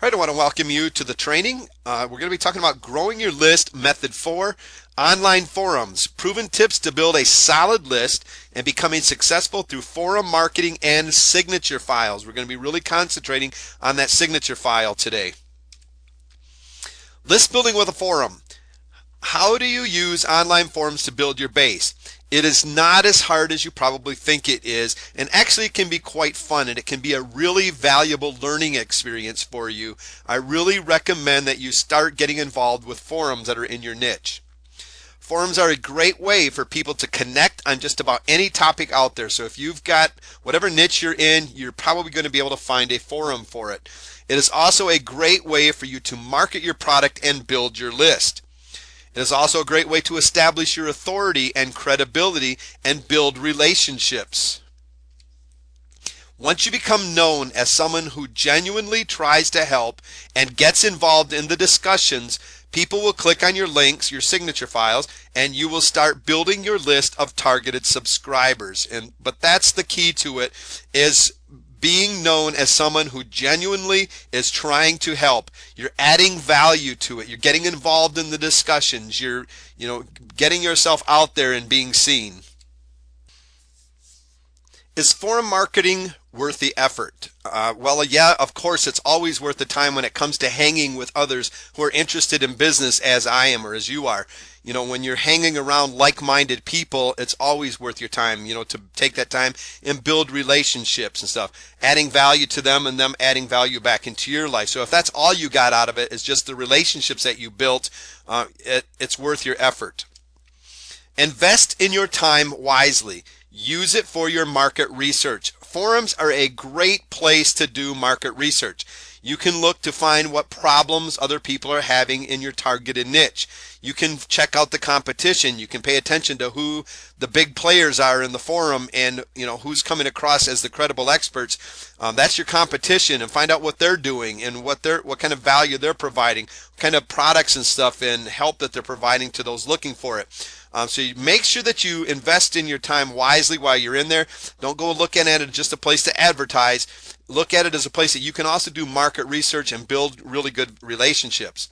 Right, I want to welcome you to the training. We're going to be talking about growing your list, method 4, online forums, proven tips to build a solid list and becoming successful through forum marketing and signature files. We're going to be really concentrating on that signature file today. List building with a forum. How do you use online forums to build your base? It is not as hard as you probably think it is, and actually it can be quite fun, and it can be a really valuable learning experience for you. I really recommend that you start getting involved with forums that are in your niche. Forums are a great way for people to connect on just about any topic out there. So if you've got whatever niche you're in, you're probably going to be able to find a forum for it. It is also a great way for you to market your product and build your list. It is also a great way to establish your authority and credibility and build relationships. Once you become known as someone who genuinely tries to help and gets involved in the discussions, people will click on your links, your signature files, and you will start building your list of targeted subscribers. But that's the key to it, is being known as someone who genuinely is trying to help. You're adding value to it. You're getting involved in the discussions. You're, getting yourself out there and being seen. Is forum marketing worth the effort? Well, yeah, of course, it's always worth the time when it comes to hanging with others who are interested in business as I am or as you are. When you're hanging around like-minded people, it's always worth your time, to take that time and build relationships and stuff, adding value to them and them adding value back into your life. So if that's all you got out of it is just the relationships that you built, it's worth your effort. Invest in your time wisely. Use it for your market research. Forums are a great place to do market research. You can look to find what problems other people are having in your targeted niche. You can check out the competition. You can pay attention to who the big players are in the forum and who's coming across as the credible experts. That's your competition, and find out what they're doing and what kind of value they're providing, what kind of products and stuff and help that they're providing to those looking for it. So you make sure that you invest in your time wisely while you're in there. Don't go looking at it as just a place to advertise. Look at it as a place that you can also do market research and build really good relationships.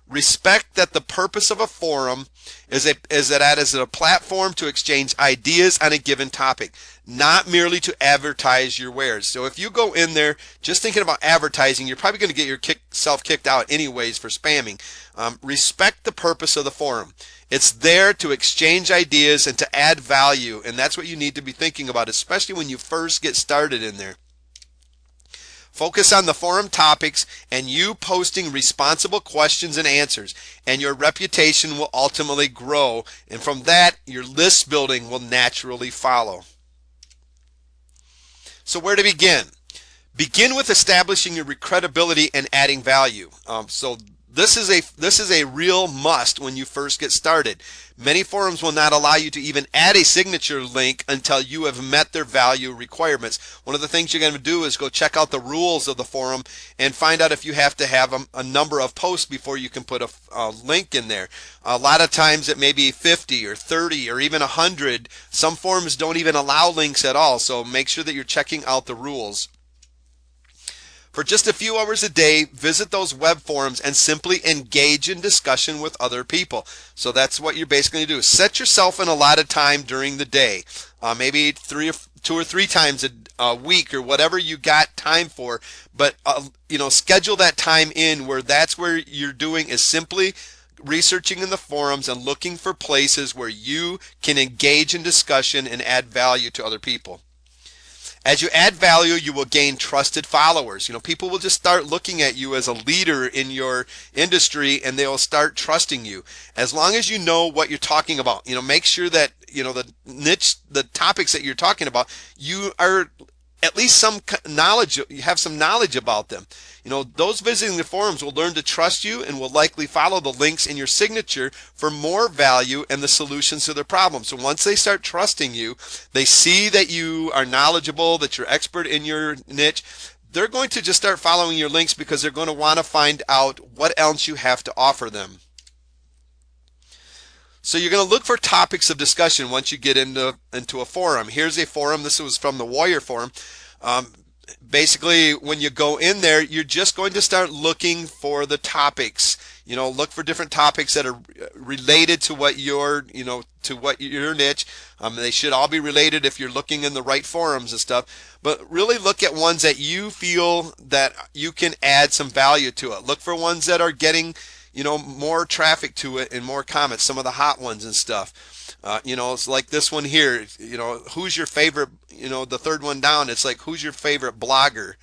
Respect that the purpose of a forum is that it is a platform to exchange ideas on a given topic, not merely to advertise your wares. So if you go in there just thinking about advertising, you're probably going to get yourself kicked out anyways for spamming. Respect the purpose of the forum. It's there to exchange ideas and to add value, and that's what you need to be thinking about, especially when you first get started in there. Focus on the forum topics and you posting responsible questions and answers, and your reputation will ultimately grow, and from that your list building will naturally follow. So where to begin? Begin with establishing your credibility and adding value. This is a real must when you first get started. Many forums will not allow you to even add a signature link until you have met their value requirements. One of the things you're going to do is go check out the rules of the forum and find out if you have to have a number of posts before you can put a link in there. A lot of times it may be 50 or 30 or even 100. Some forums don't even allow links at all, so make sure that you're checking out the rules. For just a few hours a day, visit those web forums and simply engage in discussion with other people. So that's what you're basically going to do. Set yourself an allotted time during the day, maybe 2 or 3 times a week or whatever you got time for. But schedule that time in where that's where you're doing is simply researching in the forums and looking for places where you can engage in discussion and add value to other people. As you add value, you will gain trusted followers. People will just start looking at you as a leader in your industry, and they'll start trusting you. As long as you know what you're talking about, make sure that, the topics that you're talking about, you are at least some knowledge, you have some knowledge about them. Those visiting the forums will learn to trust you and will likely follow the links in your signature for more value and the solutions to their problems. So once they start trusting you, they see that you are knowledgeable, that you're expert in your niche, they're going to just start following your links because they're going to want to find out what else you have to offer them. So you're going to look for topics of discussion once you get into a forum. Here's a forum. This was from the Warrior Forum. Basically, when you go in there, you're just going to start looking for the topics. Look for different topics that are related to what to what your niche. They should all be related if you're looking in the right forums and stuff. But really look at ones that you feel that you can add some value to it. Look for ones that are getting, more traffic to it and more comments. Some of the hot ones and stuff. It's like this one here. Who's your favorite? The third one down. It's like, who's your favorite blogger?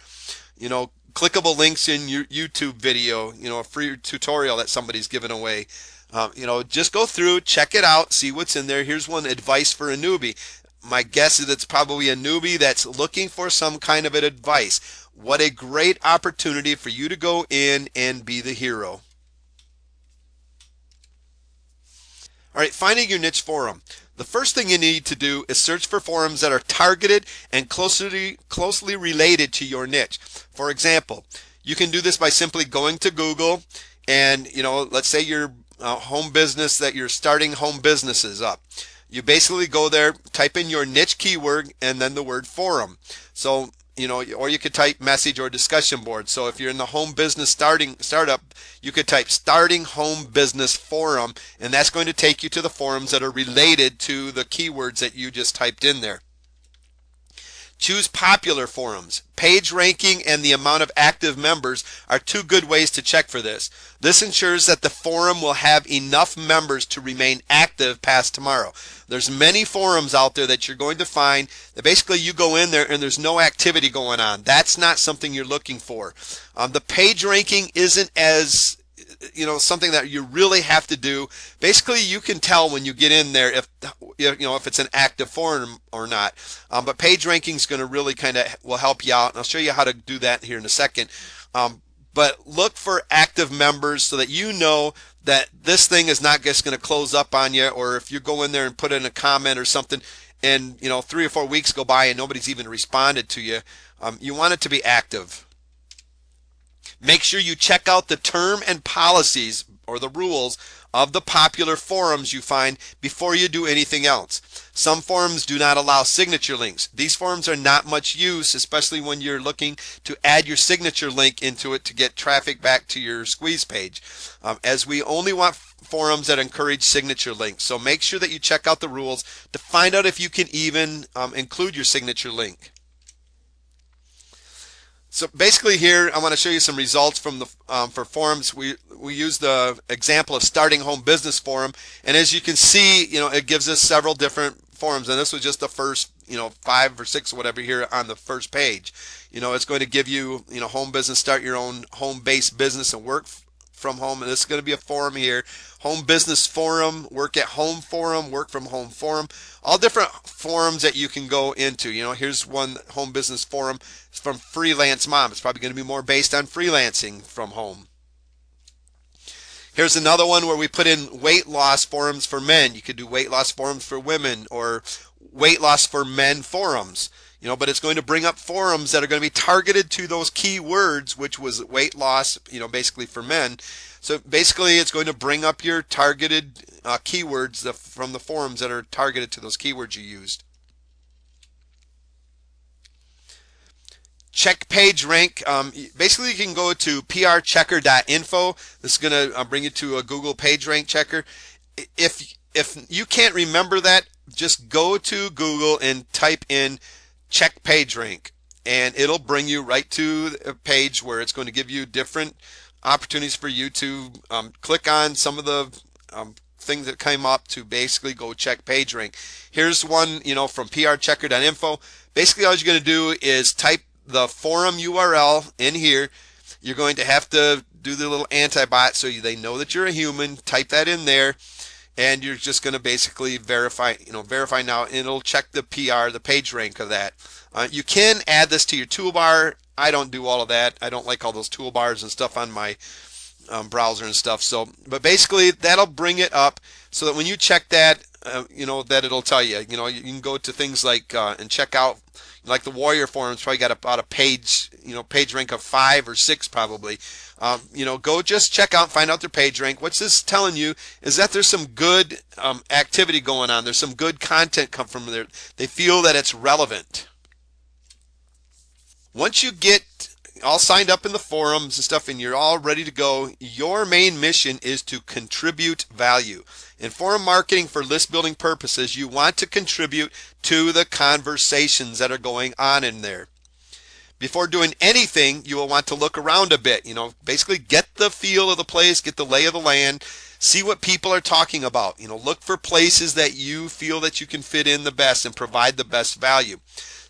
Clickable links in your YouTube video, a free tutorial that somebody's given away. Just go through, check it out, see what's in there. Here's one, advice for a newbie. My guess is it's probably a newbie that's looking for some kind of an advice. What a great opportunity for you to go in and be the hero. All right, finding your niche forum. The first thing you need to do is search for forums that are targeted and closely related to your niche. For example, you can do this by simply going to Google and, let's say your home business that you're starting home businesses up. You basically go there, type in your niche keyword and then the word forum. So, or you could type message or discussion board. So if you're in the home business startup, you could type starting home business forum, and that's going to take you to the forums that are related to the keywords that you just typed in there. Choose popular forums. Page ranking and the amount of active members are two good ways to check for this. This ensures that the forum will have enough members to remain active past tomorrow. There's many forums out there that you're going to find that basically you go in there and there's no activity going on. That's not something you're looking for. The page ranking isn't as something that you really have to do. Basically, you can tell when you get in there if it's an active forum or not. But page ranking is going to really will help you out, and I'll show you how to do that here in a second. But look for active members so that you know that this thing is not just going to close up on you, or if you go in there and put in a comment or something and 3 or 4 weeks go by and nobody's even responded to you. You want it to be active. Make sure you check out the term and policies or the rules of the popular forums you find before you do anything else. Some forums do not allow signature links. These forums are not much use, especially when you're looking to add your signature link into it to get traffic back to your squeeze page, as we only want forums that encourage signature links. So make sure that you check out the rules to find out if you can even include your signature link. So basically here I want to show you some results from the for forums. We use the example of starting home business forum, and as you can see, it gives us several different forums, and this was just the first 5 or 6 or whatever here on the first page. It's going to give you home business, start your own home-based business and work from home, and this is going to be a forum here. Home business forum, work at home forum, work from home forum, all different forums that you can go into. Here's one home business forum. It's from Freelance Mom. It's probably going to be more based on freelancing from home. Here's another one where we put in weight loss forums for men. You could do weight loss forums for women or weight loss for men forums. But it's going to bring up forums that are going to be targeted to those keywords, which was weight loss, basically for men. So basically it's going to bring up your targeted keywords from the forums that are targeted to those keywords you used. Check page rank. Basically you can go to prchecker.info. This is going to bring you to a Google page rank checker. If you can't remember that, just go to Google and type in check page rank, and it'll bring you right to a page where it's going to give you different opportunities for you to click on some of the things that came up to basically go check page rank. Here's one from prchecker.info. Basically all you're going to do is type the forum URL in here. You're going to have to do the little anti-bot so they know that you're a human. Type that in there, and you're just going to basically verify now, and it'll check the PR, the page rank of that. You can add this to your toolbar. I don't do all of that. I don't like all those toolbars and stuff on my browser and stuff. But basically that'll bring it up so that when you check that, that it'll tell you. You can go to things like and check out, like the Warrior forums probably got about a page, page rank of 5 or 6 probably. Go just check out, find out their page rank. What's this telling you is that there's some good activity going on. There's some good content come from there. They feel that it's relevant. Once you get all signed up in the forums and stuff and you're all ready to go, your main mission is to contribute value. In forum marketing for list building purposes, you want to contribute to the conversations that are going on in there. Before doing anything, you will want to look around a bit, basically get the feel of the place, get the lay of the land, see what people are talking about. Look for places that you feel that you can fit in the best and provide the best value.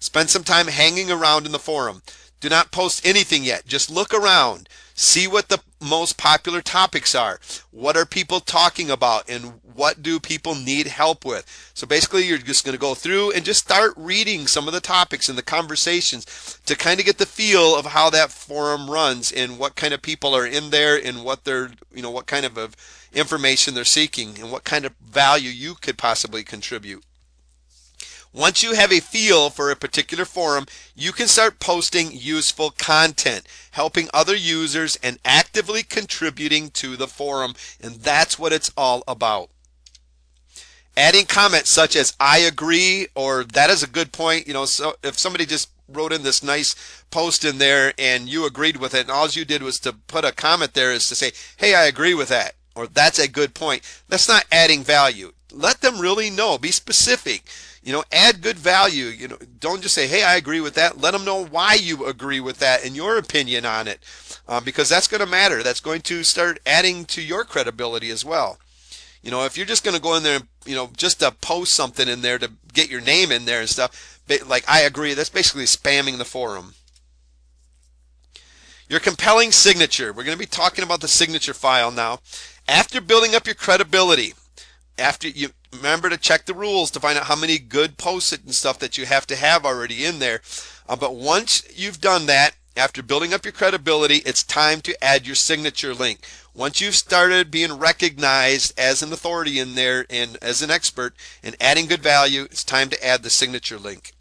Spend some time hanging around in the forum. Do not post anything yet. Just look around. See what the most popular topics are. What are people talking about and what do people need help with? So basically you're just going to go through and just start reading some of the topics and the conversations to kind of get the feel of how that forum runs and what kind of people are in there and what they're, what kind of information they're seeking and what kind of value you could possibly contribute. Once you have a feel for a particular forum, you can start posting useful content, helping other users and actively contributing to the forum, and that's what it's all about. Adding comments such as "I agree" or "that is a good point," so if somebody just wrote in this nice post in there and you agreed with it and all you did was to put a comment there is to say, "Hey, I agree with that," or "that's a good point," that's not adding value. Let them really know. Be specific. Add good value. Don't just say, "Hey, I agree with that." Let them know why you agree with that and your opinion on it, because that's going to matter. That's going to start adding to your credibility as well. If you're just going to go in there and, just to post something in there to get your name in there and stuff, like "I agree," that's basically spamming the forum. Your compelling signature. We're going to be talking about the signature file now. After building up your credibility, after you remember to check the rules to find out how many good posts and stuff that you have to have already in there. But once you've done that, after building up your credibility, it's time to add your signature link. Once you've started being recognized as an authority in there and as an expert and adding good value, it's time to add the signature link.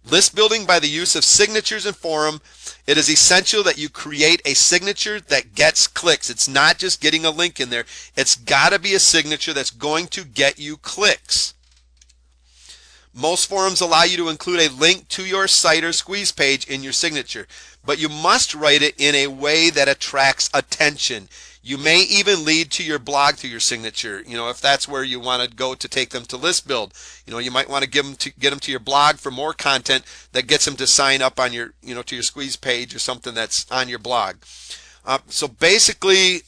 List building by the use of signatures in forum. It is essential that you create a signature that gets clicks. It's not just getting a link in there. It's got to be a signature that's going to get you clicks. Most forums allow you to include a link to your site or squeeze page in your signature, but you must write it in a way that attracts attention. You may even lead to your blog through your signature, if that's where you want to go to take them to list build. You might want to get them to your blog for more content that gets them to sign up on your, to your squeeze page or something that's on your blog. So basically,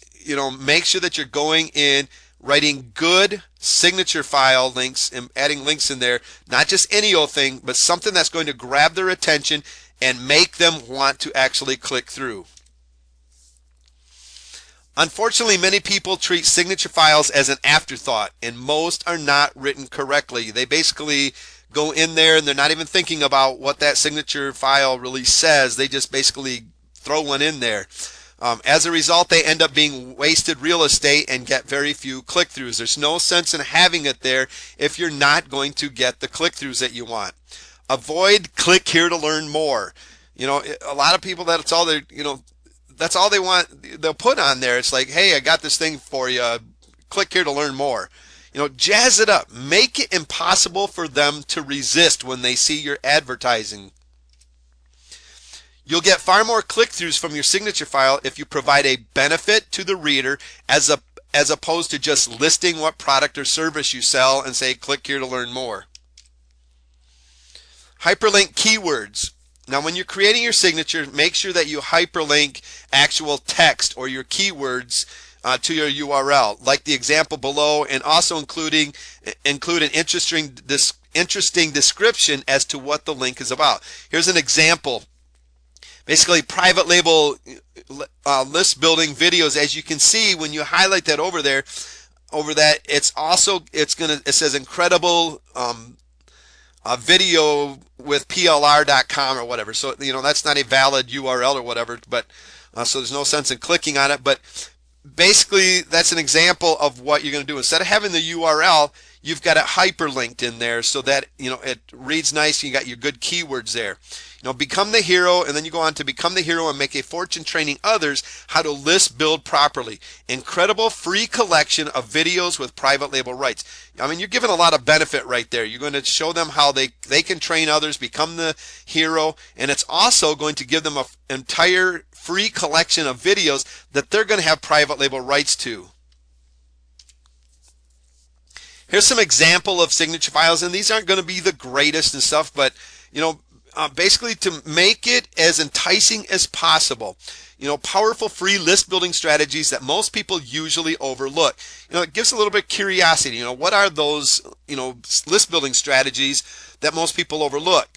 make sure that you're going in, writing good signature file links and adding links in there, not just any old thing, but something that's going to grab their attention and make them want to actually click through. Unfortunately, many people treat signature files as an afterthought, and most are not written correctly. They basically go in there and they're not even thinking about what that signature file really says. They just basically throw one in there. As a result, they end up being wasted real estate and get very few click-throughs. There's no sense in having it there if you're not going to get the click-throughs that you want. Avoid "click here to learn more." A lot of people, that's all they're, that's all they want. They'll put on there. It's like, "Hey, I got this thing for you. Click here to learn more." Jazz it up. Make it impossible for them to resist when they see your advertising. You'll get far more click-throughs from your signature file if you provide a benefit to the reader as opposed to just listing what product or service you sell and say, "Click here to learn more." Hyperlink keywords. Now, when you're creating your signature, make sure that you hyperlink actual text or your keywords to your URL, like the example below, and also include an interesting description as to what the link is about. Here's an example. Basically, private label list building videos. As you can see, when you highlight that over there, it says incredible video with plr.com or whatever. So that's not a valid URL or whatever, but so there's no sense in clicking on it. But basically, that's an example of what you're going to do. Instead of having the URL, you've got it hyperlinked in there so that it reads nice. You got your good keywords there. Become the hero, and then you go on to become the hero and make a fortune training others how to list build properly. Incredible free collection of videos with private label rights. I mean, you're giving a lot of benefit right there. You're going to show them how they can train others, become the hero, and it's also going to give them an entire free collection of videos that they're going to have private label rights to. Here's some example of signature files, and these aren't going to be the greatest and stuff, but basically to make it as enticing as possible. Powerful free list building strategies that most people usually overlook. It gives a little bit of curiosity. What are those, list building strategies that most people overlook?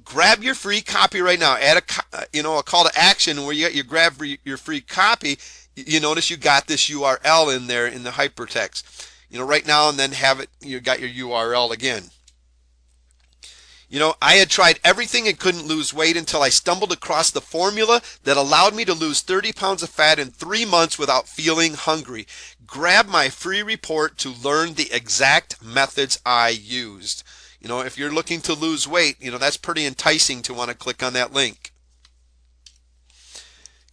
Grab your free copy right now. Add a call to action where you grab your free copy. You notice you got this URL in there in the hypertext. Right now, and then have it, you got your URL again. I had tried everything and couldn't lose weight until I stumbled across the formula that allowed me to lose 30 pounds of fat in 3 months without feeling hungry. Grab my free report to learn the exact methods I used. If you're looking to lose weight, that's pretty enticing to want to click on that link.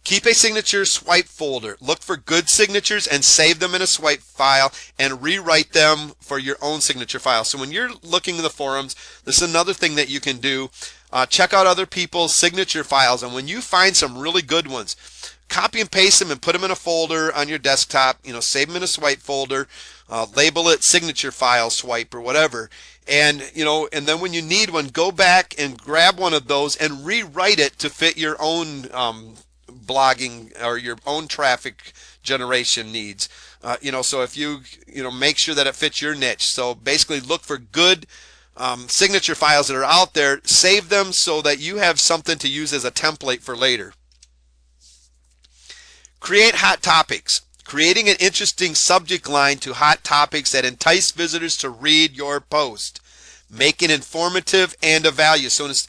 Keep a signature swipe folder. Look for good signatures and save them in a swipe file and rewrite them for your own signature file. So when you're looking in the forums, this is another thing that you can do. Check out other people's signature files, and when you find some really good ones, copy and paste them and put them in a folder on your desktop. Save them in a swipe folder, label it signature file swipe or whatever. And and then when you need one, go back and grab one of those and rewrite it to fit your own blogging or your own traffic generation needs. So if you make sure that it fits your niche. So basically look for good signature files that are out there, save them so that you have something to use as a template for later. Create hot topics. Creating an interesting subject line to hot topics that entice visitors to read your post. Make it informative and of value. So it's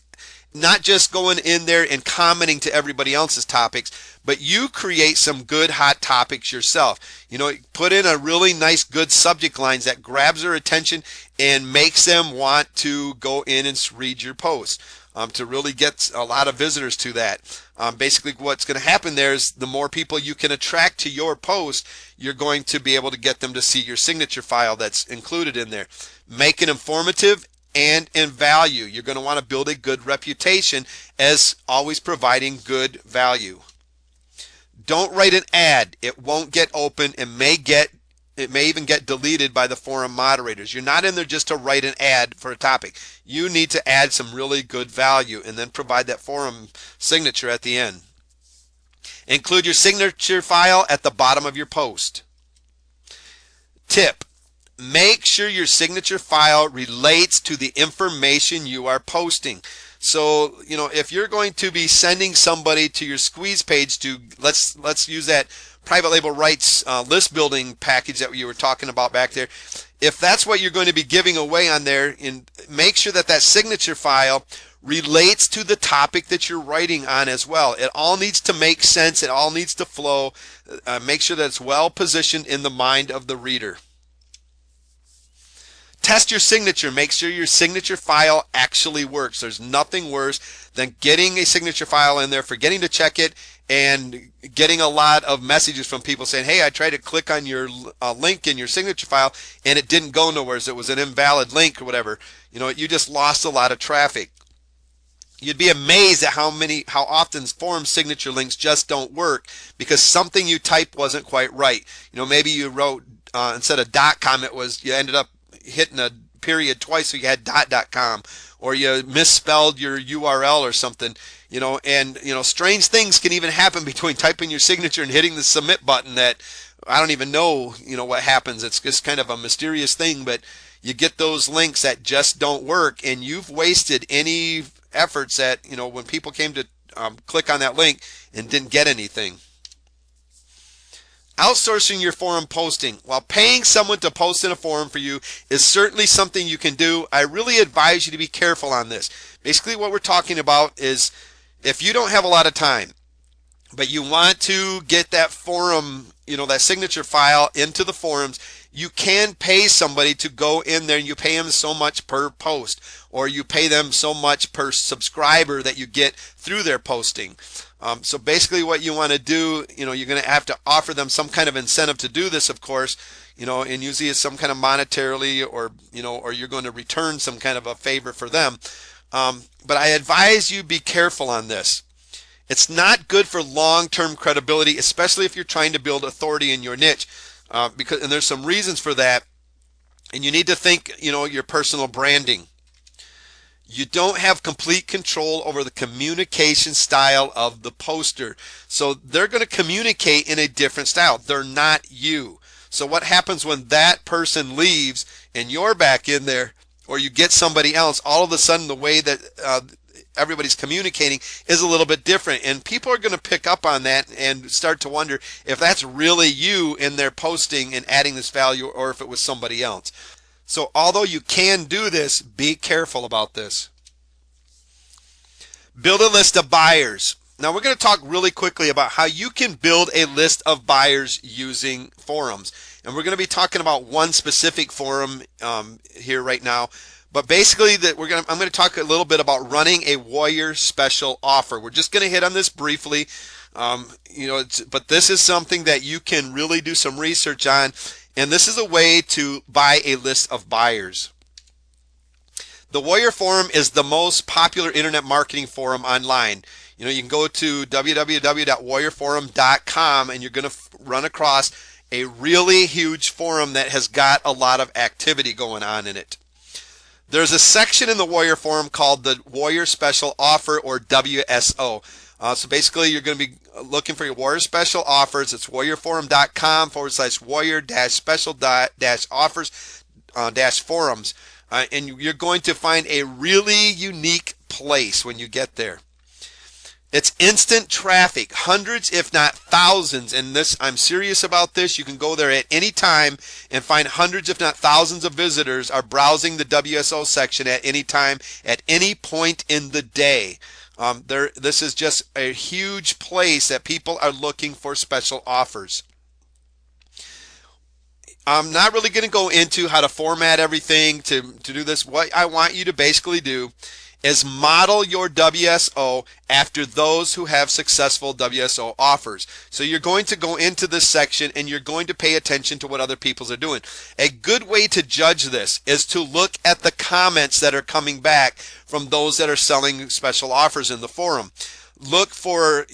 not just going in there and commenting to everybody else's topics, but you create some good hot topics yourself. Put in a really nice good subject lines that grabs their attention and makes them want to go in and read your post. To really get a lot of visitors to that. Basically what's going to happen there is the more people you can attract to your post, you're going to be able to get them to see your signature file that's included in there. Make it informative and in value. You're going to want to build a good reputation as always providing good value. Don't write an ad. It won't get open. It may even get deleted by the forum moderators. You're not in there just to write an ad for a topic. You need to add some really good value and then provide that forum signature at the end. Include your signature file at the bottom of your post. Tip: make sure your signature file relates to the information you are posting. So, if you're going to be sending somebody to your squeeze page to, let's use that private label rights list building package that you were talking about back there. If that's what you're going to be giving away on there, make sure that that signature file relates to the topic that you're writing on as well. It all needs to make sense. It all needs to flow. Make sure that it's well positioned in the mind of the reader. Test your signature. Make sure your signature file actually works. There's nothing worse than getting a signature file in there, forgetting to check it, and getting a lot of messages from people saying, hey, I tried to click on your link in your signature file and it didn't go nowhere. It was an invalid link or whatever. You just lost a lot of traffic. You'd be amazed at how often forum signature links just don't work because something you typed wasn't quite right. Maybe you wrote instead of .com, you ended up hitting a period twice, so you had .com, or you misspelled your URL or something. Strange things can even happen between typing your signature and hitting the submit button that I don't even know, what happens. It's just kind of a mysterious thing, but you get those links that just don't work, and you've wasted any efforts at, when people came to click on that link and didn't get anything. Outsourcing your forum posting. While paying someone to post in a forum for you is certainly something you can do, I really advise you to be careful on this. Basically what we're talking about is if you don't have a lot of time, but you want to get that forum, that signature file into the forums. You can pay somebody to go in there, and you pay them so much per post, or you pay them so much per subscriber that you get through their posting. So basically what you want to do, you're going to have to offer them some kind of incentive to do this, of course, and usually it's some kind of monetarily, or you're going to return some kind of a favor for them. But I advise you be careful on this. It's not good for long-term credibility, especially if you're trying to build authority in your niche, and there's some reasons for that. And you need to think, your personal branding. You don't have complete control over the communication style of the poster. So they're going to communicate in a different style. They're not you. So what happens when that person leaves and you're back in there, or you get somebody else, all of a sudden the way that everybody's communicating is a little bit different, and people are going to pick up on that and start to wonder if that's really you in their posting and adding this value, or if it was somebody else. So although you can do this, be careful about this. Build a list of buyers. Now we're going to talk really quickly about how you can build a list of buyers using forums, and we're going to be talking about one specific forum here right now. But basically, I'm going to talk a little bit about running a Warrior special offer. We're just going to hit on this briefly, but this is something that you can really do some research on, and this is a way to buy a list of buyers. The Warrior Forum is the most popular internet marketing forum online. You can go to www.warriorforum.com, and you're going to run across a really huge forum that has got a lot of activity going on in it. There's a section in the Warrior Forum called the Warrior Special Offer, or WSO. So basically, you're going to be looking for your Warrior Special Offers. It's warriorforum.com/special-offers-forums. And you're going to find a really unique place when you get there. It's instant traffic, hundreds if not thousands, and I'm serious about this. You can go there at any time and find hundreds if not thousands of visitors are browsing the WSO section at any time, at any point in the day. This is just a huge place that people are looking for special offers. I'm not really going to go into how to format everything to do this. What I want you to basically do is model your WSO after those who have successful WSO offers. So you're going to go into this section and you're going to pay attention to what other people are doing. A good way to judge this is to look at the comments that are coming back from those that are selling special offers in the forum. Look for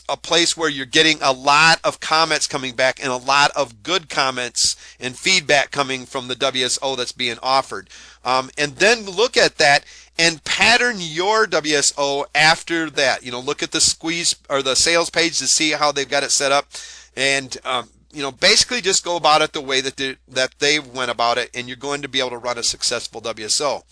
a place where you're getting a lot of comments coming back and a lot of good comments and feedback coming from the WSO that's being offered. And then look at that and pattern your WSO after that. Look at the squeeze or the sales page to see how they've got it set up, and basically just go about it the way that they went about it, and you're going to be able to run a successful WSO.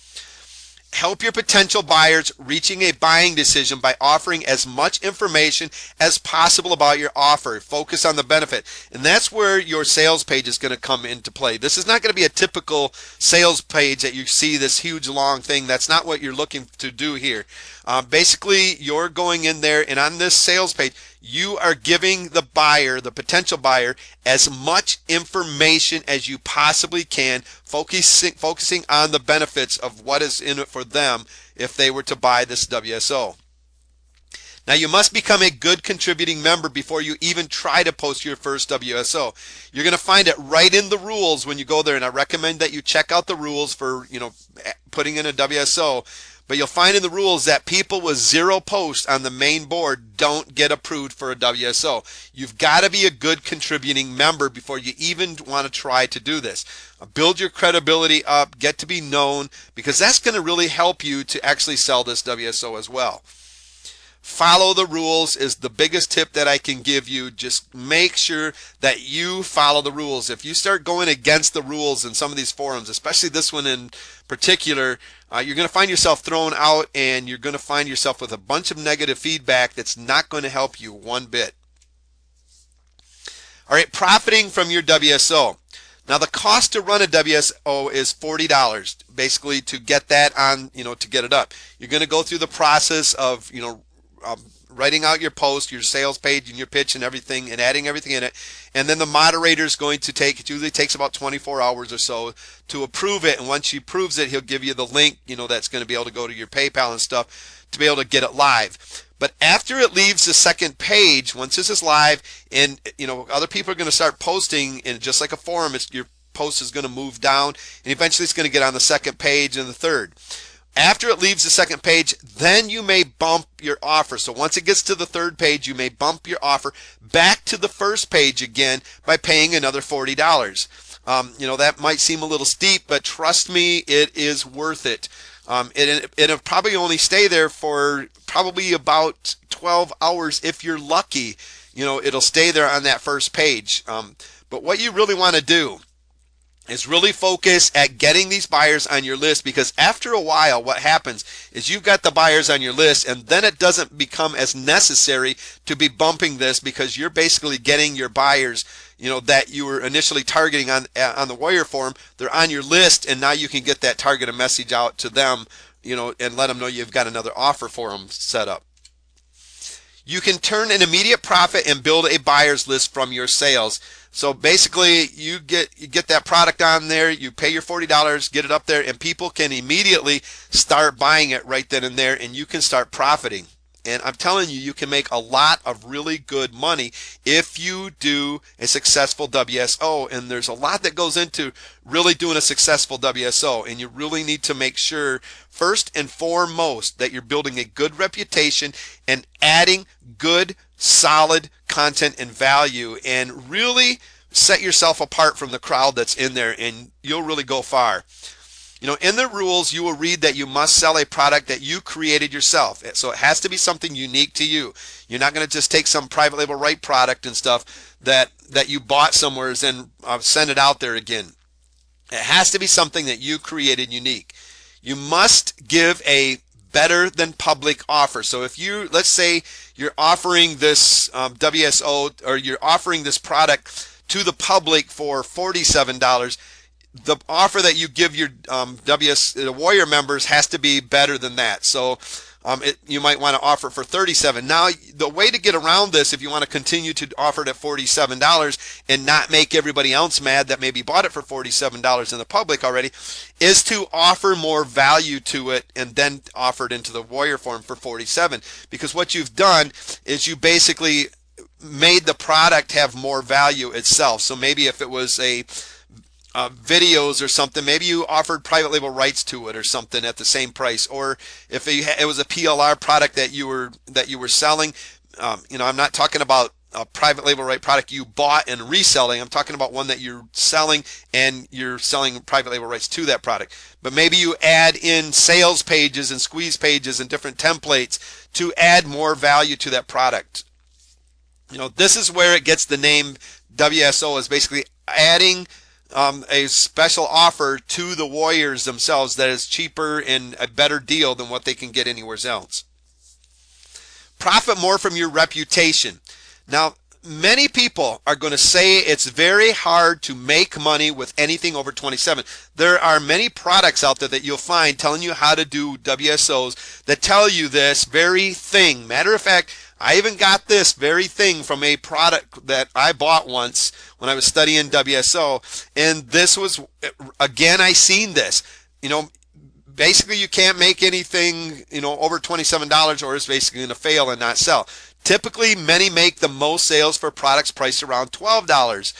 Help your potential buyers reaching a buying decision by offering as much information as possible about your offer. Focus on the benefit. And that's where your sales page is going to come into play. This is not going to be a typical sales page that you see this huge long thing. That's not what you're looking to do here. Basically, you're going in there, and on this sales page, you are giving the buyer, the potential buyer, as much information as you possibly can, focusing on the benefits of what is in it for them if they were to buy this WSO. Now, you must become a good contributing member before you even try to post your first WSO. You're going to find it right in the rules when you go there, and I recommend that you check out the rules for putting in a WSO. But you'll find in the rules that people with 0 posts on the main board don't get approved for a WSO. You've got to be a good contributing member before you even want to try to do this. Build your credibility up, get to be known, because that's going to really help you to actually sell this WSO as well. Follow the rules is the biggest tip that I can give you. Just make sure that you follow the rules. If you start going against the rules in some of these forums, especially this one in particular, you're going to find yourself thrown out, and you're going to find yourself with a bunch of negative feedback that's not going to help you one bit. All right, profiting from your WSO. Now, the cost to run a WSO is $40, basically, to get that on, to get it up. You're going to go through the process of, writing out your post, your sales page, and your pitch and everything, and adding everything in it. And then the moderator is going to take, it usually takes about 24 hours or so to approve it. And once he approves it, he'll give you the link, that's going to be able to go to your PayPal and stuff to be able to get it live. But after it leaves the second page, once this is live, and other people are going to start posting, and just like a forum, your post is going to move down, and eventually it's going to get on the second page and the third. After it leaves the second page, then you may bump your offer. So once it gets to the third page, you may bump your offer back to the first page again by paying another $40. That might seem a little steep, but trust me, it is worth it. It'll probably only stay there for probably about 12 hours if you're lucky. It'll stay there on that first page. But what you really want to do is really focus at getting these buyers on your list, because after a while what happens is you've got the buyers on your list, and then it doesn't become as necessary to be bumping this, because you're basically getting your buyers that you were initially targeting on the Warrior Forum. They're on your list, and now you can get that targeted message out to them, and let them know you've got another offer for them set up. You can turn an immediate profit and build a buyer's list from your sales. So basically, you get that product on there, you pay your $40, get it up there, and people can immediately start buying it right then and there, and you can start profiting. And I'm telling you, you can make a lot of really good money if you do a successful WSO. And there's a lot that goes into really doing a successful WSO. And you really need to make sure, first and foremost, that you're building a good reputation and adding good, solid content and value, and really set yourself apart from the crowd that's in there, and you'll really go far. In the rules, you will read that you must sell a product that you created yourself. So it has to be something unique to you. You're not going to just take some private label right product and stuff that you bought somewhere and send it out there again. It has to be something that you created unique. You must give a better than public offer. So if let's say you're offering this WSO, or you're offering this product to the public for $47, the offer that you give your the Warrior members has to be better than that. So you might want to offer for $37. Now, the way to get around this, if you want to continue to offer it at $47 and not make everybody else mad that maybe bought it for $47 in the public already, is to offer more value to it and then offer it into the Warrior Forum for $47. Because what you've done is you basically made the product have more value itself. So maybe if it was a videos or something, maybe you offered private label rights to it or something at the same price. Or if it was a PLR product that you were selling, I'm not talking about a private label right product you bought and reselling. I'm talking about one that you're selling and you're selling private label rights to that product. But maybe you add in sales pages and squeeze pages and different templates to add more value to that product. This is where it gets the name WSO, is basically adding a special offer to the Warriors themselves that is cheaper and a better deal than what they can get anywhere else. Profit more from your reputation. Now, many people are going to say it's very hard to make money with anything over 27. There are many products out there that you'll find telling you how to do WSOs that tell you this very thing. Matter of fact, I even got this very thing from a product that I bought once when I was studying WSO, and this was, again, I seen this. Basically you can't make anything, over $27, or it's basically going to fail and not sell. Typically, many make the most sales for products priced around $12.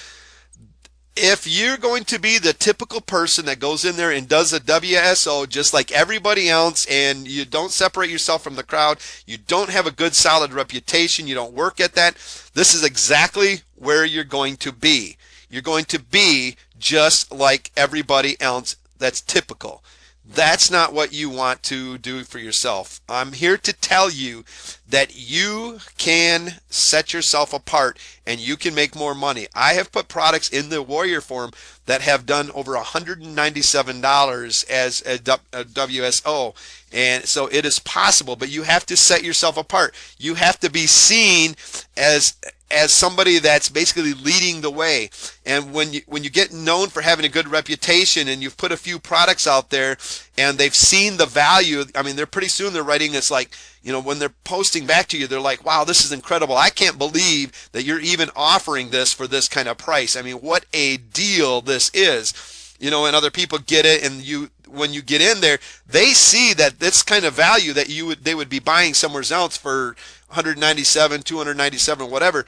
If you're going to be the typical person that goes in there and does a WSO just like everybody else, and you don't separate yourself from the crowd, you don't have a good solid reputation, you don't work at that, this is exactly where you're going to be. You're going to be just like everybody else that's typical. That's not what you want to do for yourself. I'm here to tell you that you can set yourself apart and you can make more money. I have put products in the Warrior Forum that have done over $197 as a WSO. And so it is possible, but you have to set yourself apart. You have to be seen as as somebody that's basically leading the way. And when you get known for having a good reputation and you've put a few products out there and they've seen the value, I mean, they're pretty soon they're writing this like, you know, when they're posting back to you, they're like, wow, this is incredible. I can't believe that you're even offering this for this kind of price. I mean, what a deal this is. You know, and other people get it, and when you get in there, they see that this kind of value that they would be buying somewhere else for 197, 297, whatever.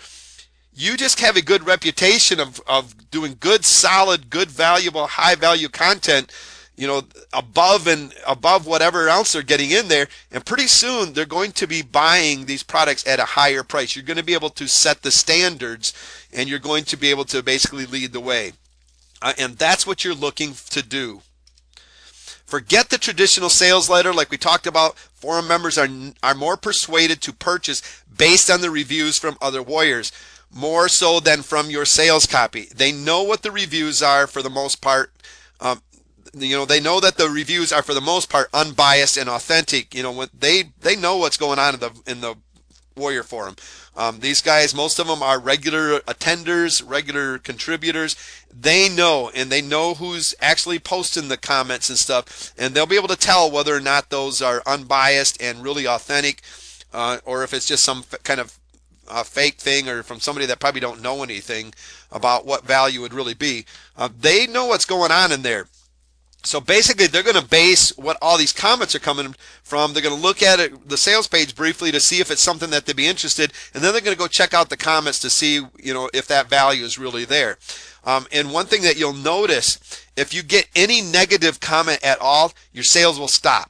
You just have a good reputation of doing good, solid, good, valuable, high value content, you know, above whatever else they're getting in there, and pretty soon they're going to be buying these products at a higher price. You're going to be able to set the standards, and you're going to be able to basically lead the way. And that's what you're looking to do. Forget the traditional sales letter like we talked about. Forum members are more persuaded to purchase based on the reviews from other warriors, more so than from your sales copy. They know what the reviews are for the most part. You know, they know that the reviews are for the most part unbiased and authentic. You know, when they know what's going on in the Warrior Forum. These guys, most of them are regular attenders, regular contributors. They know, and they know who's actually posting the comments and stuff, and they'll be able to tell whether or not those are unbiased and really authentic, or if it's just some kind of fake thing, or from somebody that probably don't know anything about what value would really be. They know what's going on in there. So basically, they're going to base what all these comments are coming from. They're going to look at it, the sales page briefly to see if it's something that they'd be interested, and then they're going to go check out the comments to see, you know, if that value is really there. And one thing that you'll notice, if you get any negative comment at all, your sales will stop.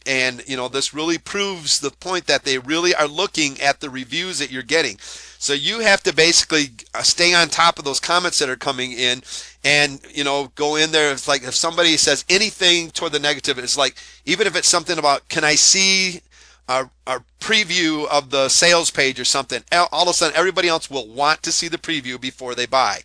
And, you know, this really proves the point that they really are looking at the reviews that you're getting. So you have to basically stay on top of those comments that are coming in, and, you know, go in there. It's like if somebody says anything toward the negative, it's like, even if it's something about, can I see a preview of the sales page or something, all of a sudden everybody else will want to see the preview before they buy.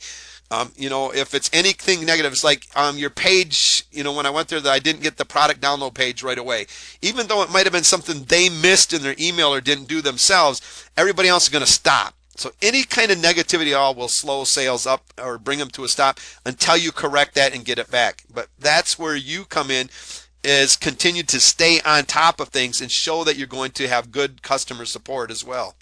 You know, if it's anything negative, it's like your page, you know, when I went there, that I didn't get the product download page right away. Even though it might have been something they missed in their email or didn't do themselves, everybody else is going to stop. So any kind of negativity at all will slow sales up or bring them to a stop until you correct that and get it back. But that's where you come in, is continue to stay on top of things and show that you're going to have good customer support as well.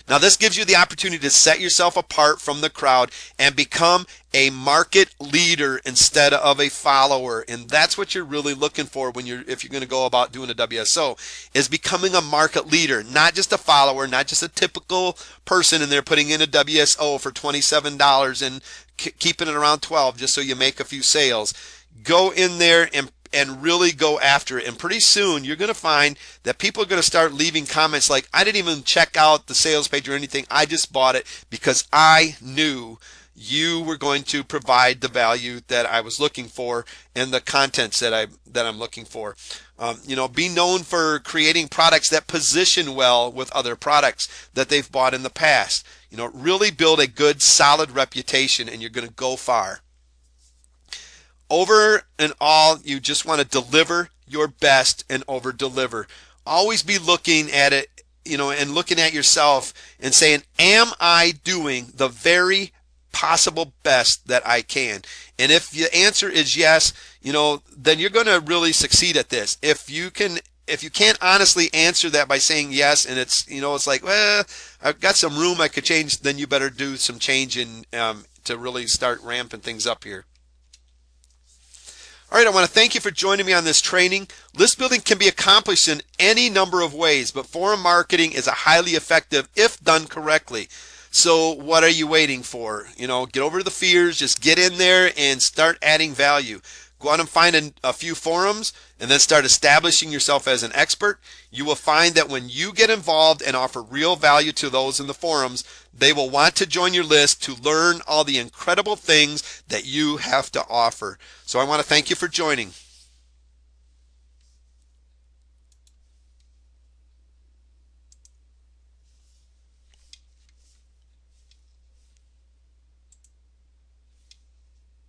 Now, this gives you the opportunity to set yourself apart from the crowd and become a market leader instead of a follower. And that's what you're really looking for when if you're going to go about doing a WSO, is becoming a market leader, not just a follower, not just a typical person in there putting in a WSO for $27 and keeping it around 12 just so you make a few sales. Go in there and really go after it. And pretty soon you're going to find that people are going to start leaving comments like, I didn't even check out the sales page or anything. I just bought it because I knew you were going to provide the value that I was looking for and the contents that I'm looking for. You know, be known for creating products that position well with other products that they've bought in the past. You know, really build a good, solid reputation, and you're going to go far. Over and all, you just want to deliver your best and over deliver. Always be looking at it, you know, and looking at yourself and saying, am I doing the very possible best that I can? And if the answer is yes, you know, then you're going to really succeed at this. If you can't honestly answer that by saying yes, and it's, you know, it's like, well, I've got some room I could change, then you better do some changing to really start ramping things up here. All right, I want to thank you for joining me on this training. List building can be accomplished in any number of ways, but forum marketing is highly effective if done correctly. So what are you waiting for? You know, get over the fears, just get in there and start adding value. Go out and find a few forums and then start establishing yourself as an expert. You will find that when you get involved and offer real value to those in the forums, they will want to join your list to learn all the incredible things that you have to offer. So I want to thank you for joining.